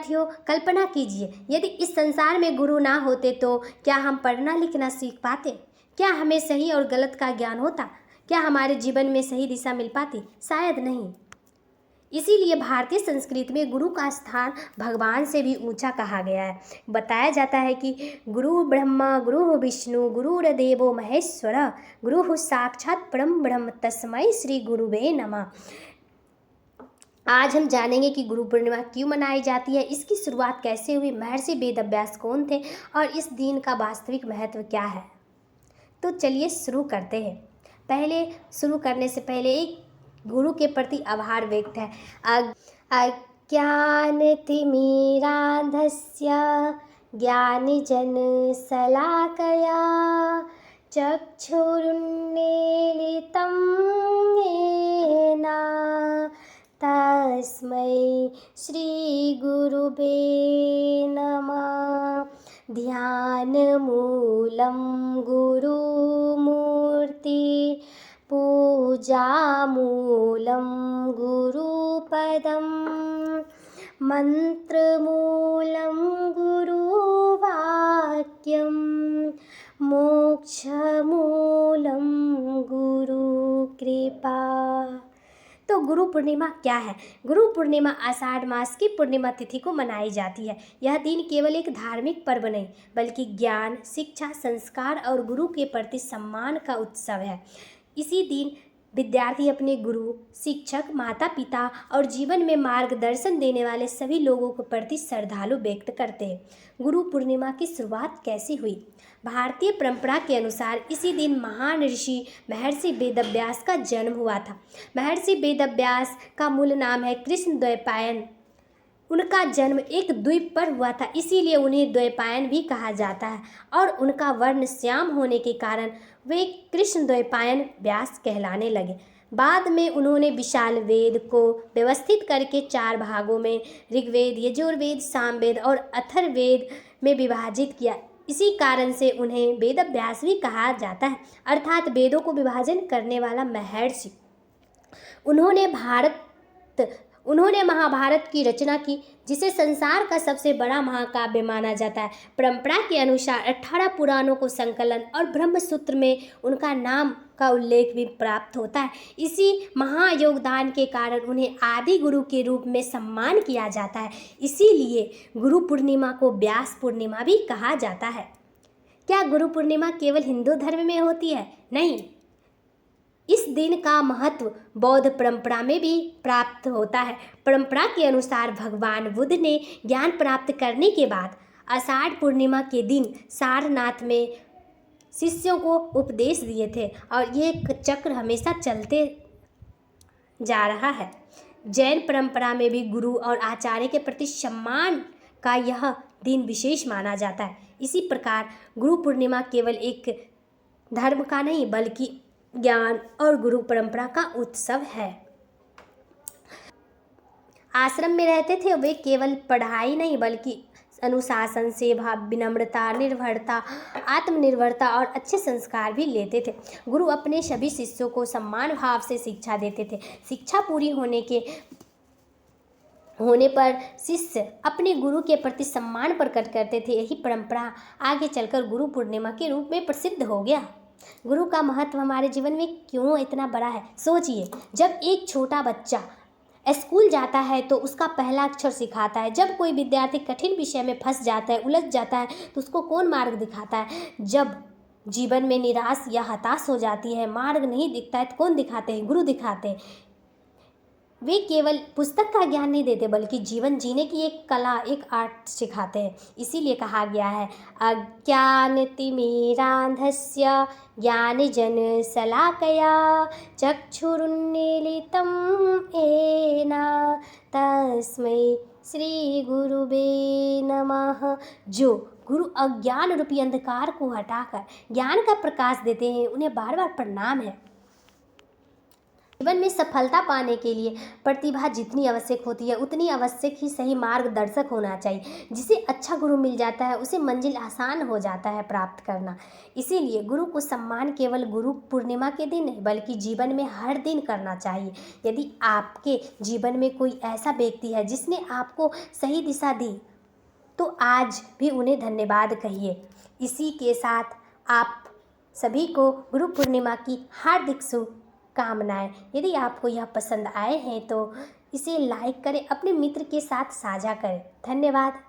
विद्यार्थियों, कल्पना कीजिए यदि इस संसार में गुरु ना होते तो क्या हम पढ़ना लिखना सीख पाते? क्या हमें सही और गलत का ज्ञान होता? क्या हमारे जीवन में सही दिशा मिल पाती? शायद नहीं। इसीलिए भारतीय संस्कृति में गुरु का स्थान भगवान से भी ऊंचा कहा गया है। बताया जाता है कि गुरु ब्रह्मा गुरु विष्णु गुरुर्देवो महेश्वर गुरु साक्षात परम ब्रह्म तस्मै श्री गुरुवे नमः। आज हम जानेंगे कि गुरु पूर्णिमा क्यों मनाई जाती है, इसकी शुरुआत कैसे हुई, महर्षि वेदव्यास कौन थे और इस दिन का वास्तविक महत्व क्या है। तो चलिए शुरू करते हैं। पहले शुरू करने से पहले एक गुरु के प्रति आभार व्यक्त है। अज्ञानतिमिरान्धस्य ज्ञानजनशलाकया चक्षुरुन्मीलितं येन तस्मै श्रीगुरुवे नमः। ध्यानमूलं गुरुमूर्ति पूजामूलं गुरुपदं मन्त्रमूलं गुरुवाक्यं मोक्षमूलं गुरुकृपा। तो गुरु पूर्णिमा क्या है? गुरु पूर्णिमा आषाढ़ मास की पूर्णिमा तिथि को मनाई जाती है। यह दिन केवल एक धार्मिक पर्व नहीं बल्कि ज्ञान, शिक्षा, संस्कार और गुरु के प्रति सम्मान का उत्सव है। इसी दिन विद्यार्थी अपने गुरु, शिक्षक, माता पिता और जीवन में मार्गदर्शन देने वाले सभी लोगों के प्रति श्रद्धालु व्यक्त करते हैं। गुरु पूर्णिमा की शुरुआत कैसी हुई? भारतीय परंपरा के अनुसार इसी दिन महान ऋषि महर्षि वेदव्यास का जन्म हुआ था। महर्षि वेदव्यास का मूल नाम है कृष्णद्वैपायन। उनका जन्म एक द्वीप पर हुआ था, इसीलिए उन्हें द्वैपायन भी कहा जाता है और उनका वर्ण श्याम होने के कारण वे कृष्णद्वैपायन व्यास कहलाने लगे। बाद में उन्होंने विशाल वेद को व्यवस्थित करके 4 भागों में ऋग्वेद, यजुर्वेद, सामवेद और अथर्ववेद में विभाजित किया। इसी कारण से उन्हें वेदव्यास भी कहा जाता है, अर्थात वेदों को विभाजन करने वाला महर्षि। उन्होंने महाभारत की रचना की, जिसे संसार का सबसे बड़ा महाकाव्य माना जाता है। परंपरा के अनुसार 18 पुराणों को संकलन और ब्रह्मसूत्र में उनका नाम का उल्लेख भी प्राप्त होता है। इसी महायोगदान के कारण उन्हें आदि गुरु के रूप में सम्मान किया जाता है। इसीलिए गुरु पूर्णिमा को व्यास पूर्णिमा भी कहा जाता है। क्या गुरु पूर्णिमा केवल हिंदू धर्म में होती है? नहीं, इस दिन का महत्व बौद्ध परंपरा में भी प्राप्त होता है। परंपरा के अनुसार भगवान बुद्ध ने ज्ञान प्राप्त करने के बाद आषाढ़ पूर्णिमा के दिन सारनाथ में शिष्यों को उपदेश दिए थे और ये चक्र हमेशा चलते जा रहा है। जैन परंपरा में भी गुरु और आचार्य के प्रति सम्मान का यह दिन विशेष माना जाता है। इसी प्रकार गुरु पूर्णिमा केवल एक धर्म का नहीं बल्कि ज्ञान और गुरु परंपरा का उत्सव है। आश्रम में रहते थे वे केवल पढ़ाई नहीं बल्कि अनुशासन, सेवा, विनम्रता, निर्भरता, आत्मनिर्भरता और अच्छे संस्कार भी लेते थे। गुरु अपने सभी शिष्यों को सम्मान भाव से शिक्षा देते थे। शिक्षा पूरी होने पर शिष्य अपने गुरु के प्रति सम्मान प्रकट करते थे। यही परंपरा आगे चलकर गुरु पूर्णिमा के रूप में प्रसिद्ध हो गया। गुरु का महत्व हमारे जीवन में क्यों इतना बड़ा है? सोचिए, जब एक छोटा बच्चा स्कूल जाता है तो उसका पहला अक्षर सिखाता है। जब कोई विद्यार्थी कठिन विषय में फंस जाता है, उलझ जाता है, तो उसको कौन मार्ग दिखाता है? जब जीवन में निराश या हताश हो जाती है, मार्ग नहीं दिखता है, तो कौन दिखाते हैं? गुरु दिखाते हैं। वे केवल पुस्तक का ज्ञान नहीं देते बल्कि जीवन जीने की एक कला, एक आर्ट सिखाते हैं। इसीलिए कहा गया है अज्ञानतिमिरान्धस्य ज्ञानजनशलाकया चक्षुरुन्मीलितं येन तस्मै श्री गुरुवे नमः। जो गुरु अज्ञान रूपी अंधकार को हटाकर ज्ञान का प्रकाश देते हैं, उन्हें बार बार प्रणाम है। जीवन में सफलता पाने के लिए प्रतिभा जितनी आवश्यक होती है उतनी आवश्यक ही सही मार्गदर्शक होना चाहिए। जिसे अच्छा गुरु मिल जाता है उसे मंजिल आसान हो जाता है प्राप्त करना। इसीलिए गुरु को सम्मान केवल गुरु पूर्णिमा के दिन नहीं बल्कि जीवन में हर दिन करना चाहिए। यदि आपके जीवन में कोई ऐसा व्यक्ति है जिसने आपको सही दिशा दी तो आज भी उन्हें धन्यवाद कहिए। इसी के साथ आप सभी को गुरु पूर्णिमा की हार्दिक शुभकामनाएं। यदि आपको यह पसंद आए हैं तो इसे लाइक करें, अपने मित्र के साथ साझा करें। धन्यवाद।